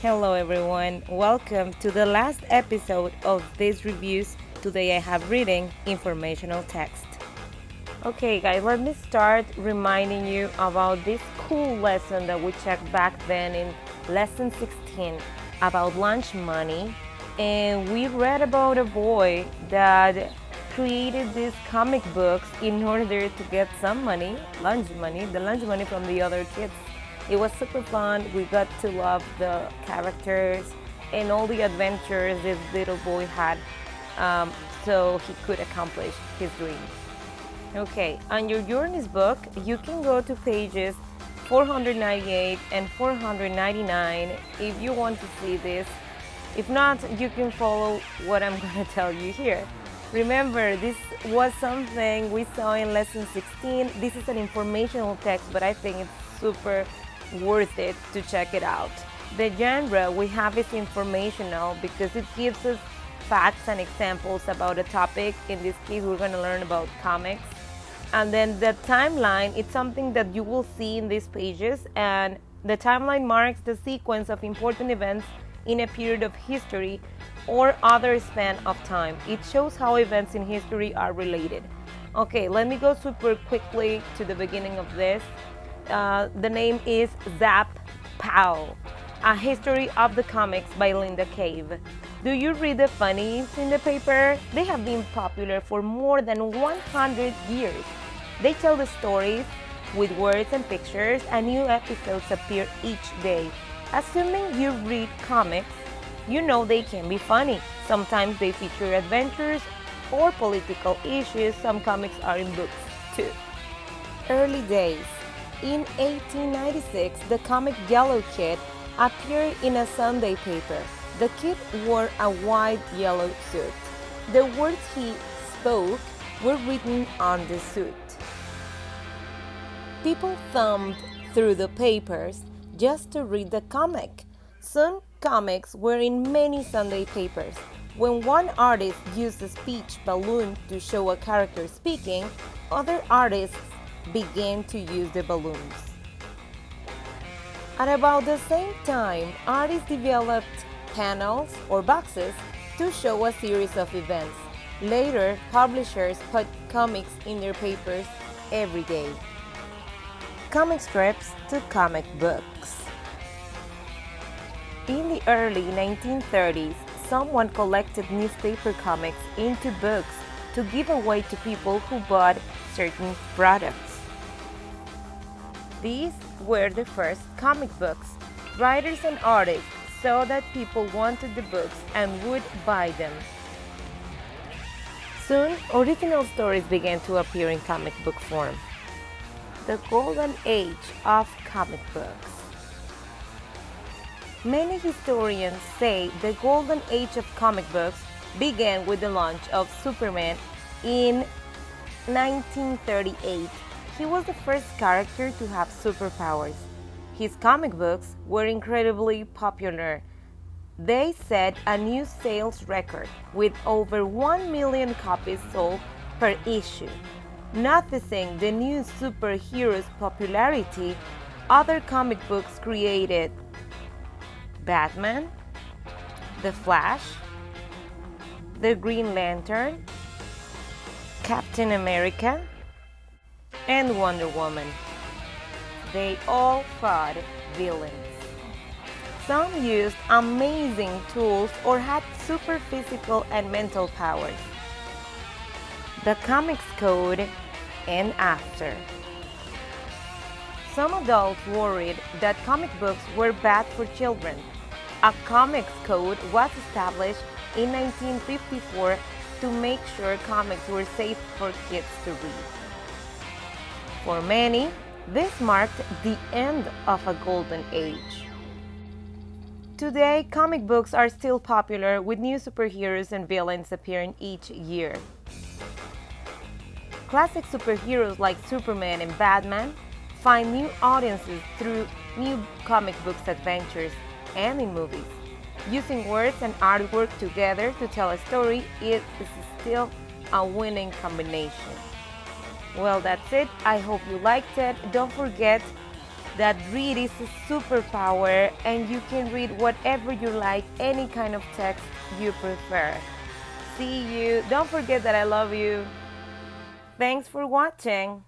Hello everyone, welcome to the last episode of these reviews. Today I have reading informational text. Okay guys, let me start reminding you about this cool lesson that we checked back then in lesson 16 about lunch money. And we read about a boy that created these comic books in order to get some money, the lunch money from the other kids. It was super fun. We got to love the characters and all the adventures this little boy had, so he could accomplish his dream. Okay, on your Journey's book, you can go to pages 498 and 499 if you want to see this. If not, you can follow what I'm going to tell you here. Remember, this was something we saw in lesson 16. This is an informational text, but I think it's super worth it to check it out. The genre we have is informational because it gives us facts and examples about a topic. In this case, we're going to learn about comics. And then the timeline, it's something that you will see in these pages, and the timeline marks the sequence of important events in a period of history or other span of time. It shows how events in history are related. Okay, let me go super quickly to the beginning of this. The name is Zap Pow, a history of the comics by Linda Cave. Do you read the funnies in the paper? They have been popular for more than 100 years. They tell the stories with words and pictures, and new episodes appear each day. Assuming you read comics, you know they can be funny. Sometimes they feature adventures or political issues. Some comics are in books too. Early days. In 1896, the comic Yellow Kid appeared in a Sunday paper. The kid wore a white yellow suit. The words he spoke were written on the suit. People thumbed through the papers just to read the comic. Soon, comics were in many Sunday papers. When one artist used a speech balloon to show a character speaking, other artists began to use the balloons. At about the same time, artists developed panels or boxes to show a series of events. Later, publishers put comics in their papers every day. Comic strips to comic books. In the early 1930s, someone collected newspaper comics into books to give away to people who bought certain products. These were the first comic books. Writers and artists saw that people wanted the books and would buy them. Soon, original stories began to appear in comic book form. The golden age of comic books. Many historians say the golden age of comic books began with the launch of Superman in 1938. He was the first character to have superpowers. His comic books were incredibly popular. They set a new sales record with over 1 million copies sold per issue. Noticing the new superhero's popularity, other comic books created Batman, The Flash, The Green Lantern, Captain America, and Wonder Woman. They all fought villains. Some used amazing tools or had super physical and mental powers. The Comics Code and after. Some adults worried that comic books were bad for children. A comics code was established in 1954 to make sure comics were safe for kids to read. For many, this marked the end of a golden age. Today, comic books are still popular with new superheroes and villains appearing each year. Classic superheroes like Superman and Batman find new audiences through new comic books adventures and in movies. Using words and artwork together to tell a story is still a winning combination. Well, that's it. I hope you liked it. Don't forget that read is a superpower and you can read whatever you like, any kind of text you prefer. See you. Don't forget that I love you. Thanks for watching.